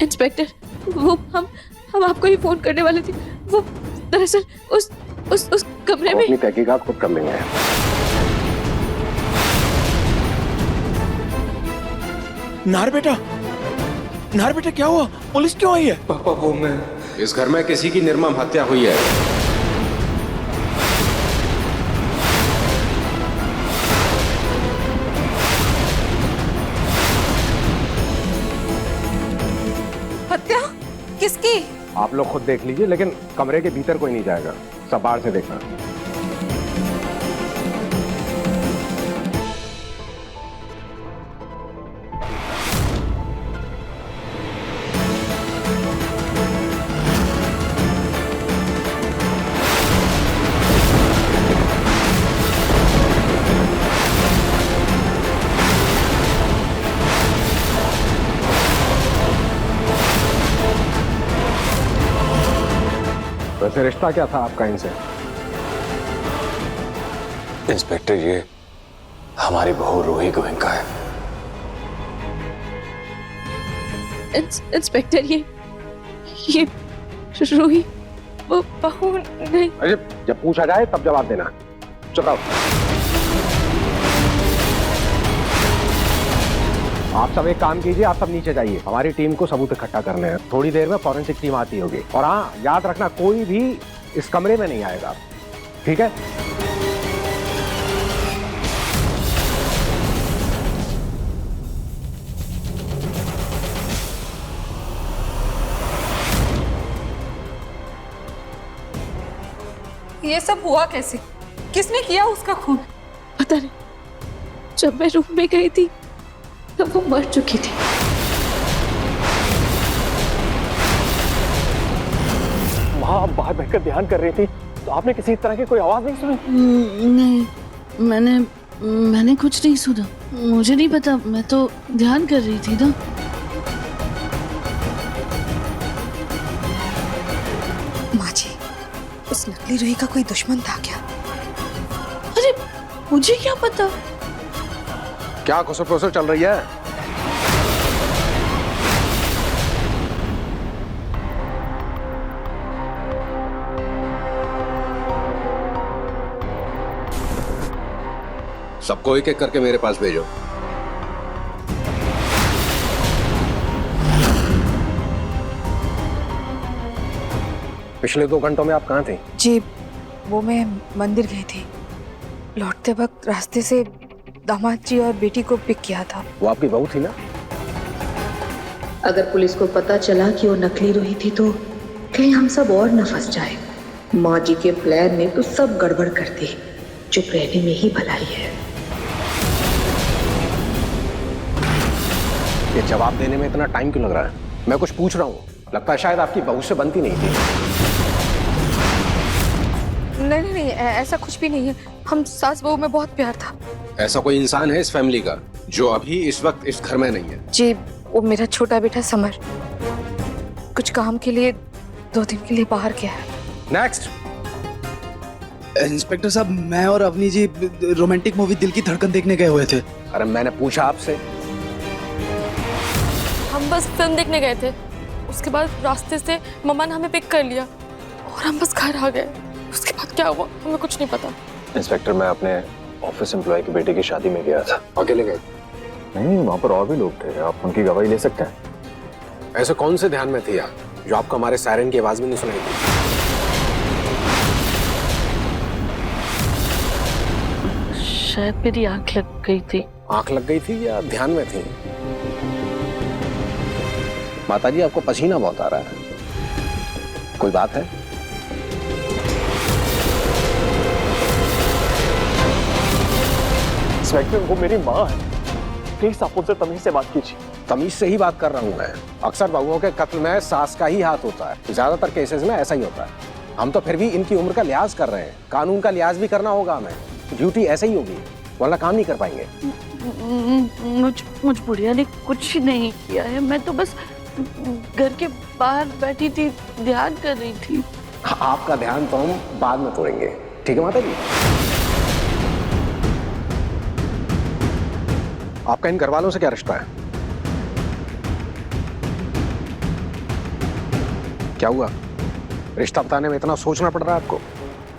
Inspector, वो हम आपको ही फोन करने वाले थे। वो दरअसल उस कमरे में। अपनी तहकीकात खुद कर लेंगे। नार बेटा क्या हुआ? पुलिस क्यों आई है? पापा वो मैं, इस घर में किसी की निर्मम हत्या हुई है। हत्या? किसकी? आप लोग खुद देख लीजिए, लेकिन कमरे के भीतर कोई नहीं जाएगा, सब बाहर से देखना। वैसे रिश्ता क्या था आपका इनसे? इंस्पेक्टर ये हमारी बहू रूही गोयनका है। इंस्पेक्टर, ये रूही वो बहू नहीं। अरे जब पूछा जाए तब जवाब देना। चुप रहो। आप सब एक काम कीजिए, आप सब नीचे जाइए, हमारी टीम को सबूत इकट्ठा करने हैं। थोड़ी देर में फॉरेंसिक टीम आती होगी। और हाँ, याद रखना कोई भी इस कमरे में नहीं आएगा, ठीक है? ये सब हुआ कैसे? किसने किया उसका खून? पता नहीं, जब मैं रूम में गई थी तब वो मर चुकी थी। वहाँ आप बाहर बैठकर ध्यान कर रही थी तो आपने किसी तरह की कोई आवाज नहीं सुनी? नहीं, मैंने कुछ नहीं सुना। मुझे नहीं पता, मैं तो ध्यान कर रही थी ना। माँ जी, उस नकली रूही का कोई दुश्मन था क्या? अरे मुझे क्या पता। क्या घुसर फुसर चल रही है? सबको एक एक करके मेरे पास भेजो। पिछले 2 घंटों में आप कहाँ थे? जी, वो मैं मंदिर गई थी। लौटते वक्त रास्ते से दामाद जी और बेटी को पिक किया था। वो आपकी बहू थी ना? अगर पुलिस को पता चला कि वो नकली रूही थी तो कहीं हम सब और न फंस जाए। माँ जी के प्लान में तो सब गड़बड़ कर दी। चुप रहने में ही भलाई है। ये जवाब देने में इतना टाइम क्यों लग रहा है? मैं कुछ पूछ रहा हूँ, लगता है शायद आपकी बहू से बनती नहीं थी। नहीं, ऐसा कुछ भी नहीं है। हम सास बहू में बहुत प्यार था। ऐसा कोई इंसान है इस फैमिली का जो अभी इस वक्त इस घर में नहीं है? जी, वो मेरा छोटा बेटा समर कुछ काम के लिए 2 दिन के लिए बाहर गया है। नेक्स्ट। इंस्पेक्टर साहब, मैं और अवनी जी रोमांटिक मूवी दिल की धड़कन देखने गए हुए थे। अरे मैंने पूछा आपसे। हम बस फिल्म देखने गए थे, उसके बाद रास्ते से मम्मा ने हमें पिक कर लिया और हम बस घर आ गए। उसके बाद क्या हुआ हमें कुछ नहीं पता। इंस्पेक्टर, मैं अपने ऑफिस एम्प्लॉय की बेटी की शादी में गया था। अकेले गए? नहीं, वहाँ पर और भी लोग थे, आप उनकी गवाही ले सकते हैं। ऐसे कौन से ध्यान में थी आप जो आपको हमारे सायरन की आवाज भी नहीं सुनाई दी? शायद मेरी आंख लग गई थी। आंख लग गई थी या ध्यान में थी? माताजी, आपको पसीना बहुत आ रहा है, कोई बात है? इंस्पेक्टर, वो मेरी माँ है, प्लीज आप उनसे तमीज से बात कीजिए। तमीज से ही बात कर रहा हूं मैं। अक्सर बहुओं के कत्ल में सास का ही हाथ होता है, ज्यादातर केसेस में ऐसा ही होता है। हम तो फिर भी इनकी उम्र का लिहाज कर रहे हैं, कानून का लिहाज भी करना होगा हमें। ड्यूटी ऐसे ही होगी, वरना काम नहीं कर पाएंगे। मुझ बुढ़िया ने कुछ नहीं किया है, मैं तो बस घर के बाहर बैठी थी, ध्यान कर रही थी। आपका ध्यान तो हम बाद में तोड़ेंगे, ठीक है माता जी? आपका इन घर वालों से क्या रिश्ता है? क्या हुआ? रिश्ता बताने में इतना सोचना पड़ रहा है आपको?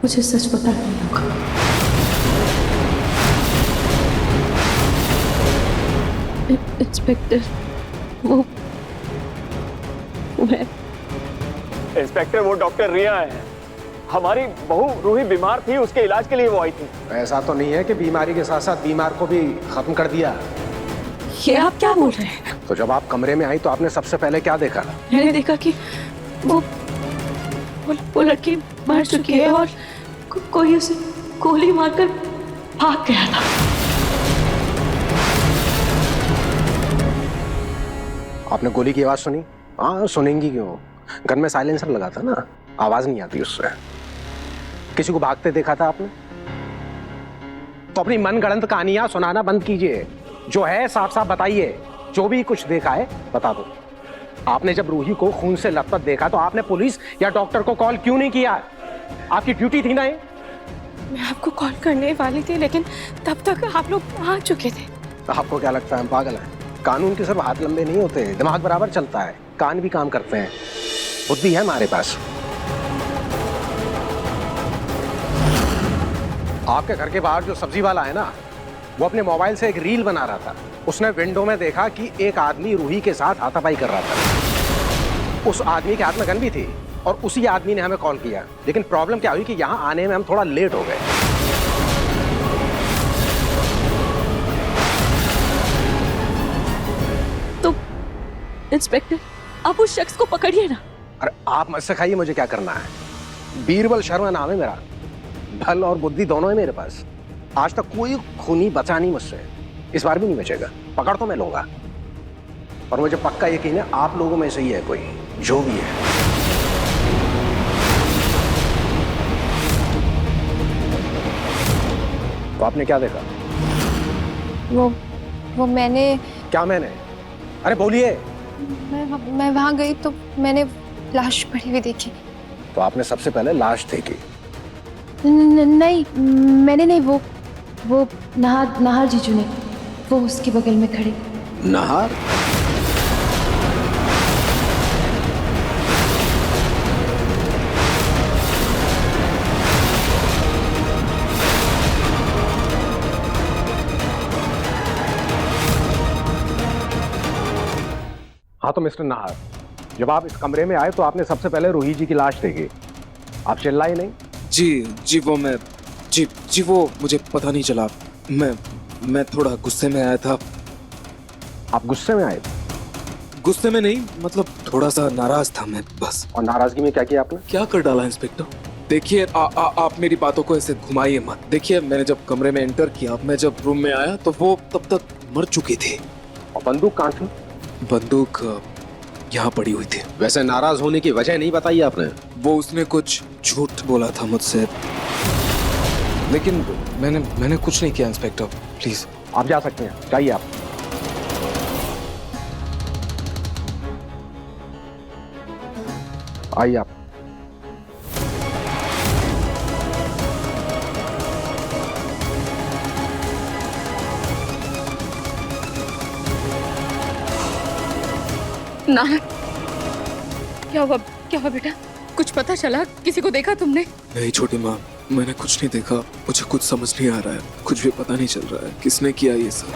मुझे सच पता नहीं होगा। इंस्पेक्टर, वो मैं इंस्पेक्टर, वो डॉक्टर रिया है। हमारी बहू रूही बीमार थी, उसके इलाज के लिए वो आई थी। ऐसा तो नहीं है कि बीमारी के साथ साथ बीमार को भी खत्म कर दिया? ये आप क्या बोल रहे हैं? तो जब आप कमरे में आई तो आपने सबसे पहले क्या देखा? मैंने देखा कि वो लड़की मर चुकी है और कोई उसे गोली मारकर भाग गया था। आपने गोली की आवाज सुनी? हाँ, सुनेंगी क्यों? गन में साइलेंसर लगा था ना, आवाज नहीं आती उससे। किसी को भागते देखा था आपने? तो अपनी मनगढ़ंत कहानियां सुनाना बंद कीजिए। जो है साफ साफ बताइए। जो भी कुछ देखा है बता दो। आपने जब रूही को खून से लथपथ देखा तो आपने पुलिस या डॉक्टर को कॉल क्यों नहीं किया? आपकी ड्यूटी थी ना ये? मैं आपको कॉल करने वाली थी, लेकिन तब तक आप लोग आ चुके थे। तो आपको क्या लगता है हम पागल हैं? कानून के सिर्फ हाथ लंबे नहीं होते, दिमाग बराबर चलता है, कान भी काम करते हैं, बुद्धि है हमारे पास। आपके घर के बाहर जो सब्जी वाला है ना, वो अपने मोबाइल से एक रील बना रहा था। उसने विंडो में देखा कि एक आदमी रूही के साथ हाथापाई कर रहा था। उस आदमी के हाथ में गन भी थी और उसी आदमी ने हमें कॉल किया। लेकिन प्रॉब्लम क्या हुई कि यहाँ आने में हम थोड़ा लेट हो गए। तो इंस्पेक्टर, आप उस शख्स को पकड़िए ना। अरे आप मत सिखाइए मुझे क्या करना है। बीरबल शर्मा नाम है मेरा। बल और बुद्धि दोनों है मेरे पास। आज तक कोई खूनी बचा नहीं मुझसे, इस बार भी नहीं बचेगा। पकड़ तो मैं लूंगा, और मुझे पक्का यकीन है आप लोगों में से ही है कोई, जो भी है। तो आपने क्या देखा? वो मैंने क्या मैंने? अरे बोलिए। मैं वहां गई तो मैंने लाश पड़ी हुई देखी। तो आपने सबसे पहले लाश देखी? नहीं, मैंने नहीं, वो नाहर जीजू ने, वो उसके बगल में खड़े। नाहर? हाँ तो मिस्टर नाहर, जब आप इस कमरे में आए तो आपने सबसे पहले रूही जी की लाश देखी। आप चिल्लाए नहीं? जी वो मुझे पता नहीं चला। मैं थोड़ा गुस्से में आया था। आप गुस्से में आए? गुस्से में नहीं, मतलब थोड़ा सा नाराज था मैं, बस। और नाराजगी में क्या किया आपने? क्या कर डाला इंस्पेक्टर? देखिए आप मेरी बातों को ऐसे घुमाइए मत। देखिए, मैंने जब कमरे में एंटर किया, मैं जब रूम में आया तो वो तब तक मर चुकी थी। और बंदूक कहाँ थी? बंदूक यहाँ पड़ी हुई थी। वैसे नाराज होने की वजह नहीं बताई आपने? वो उसने कुछ झूठ बोला था मुझसे, लेकिन मैंने कुछ नहीं किया इंस्पेक्टर, प्लीज। आप जा सकते हैं, जाइए आप। आइए आप। नाहर, क्या हुआ बेटा? कुछ पता चला? किसी को देखा तुमने? नहीं छोटी माँ, मैंने कुछ नहीं देखा। मुझे कुछ समझ नहीं आ रहा है, कुछ भी पता नहीं चल रहा है किसने किया ये सब।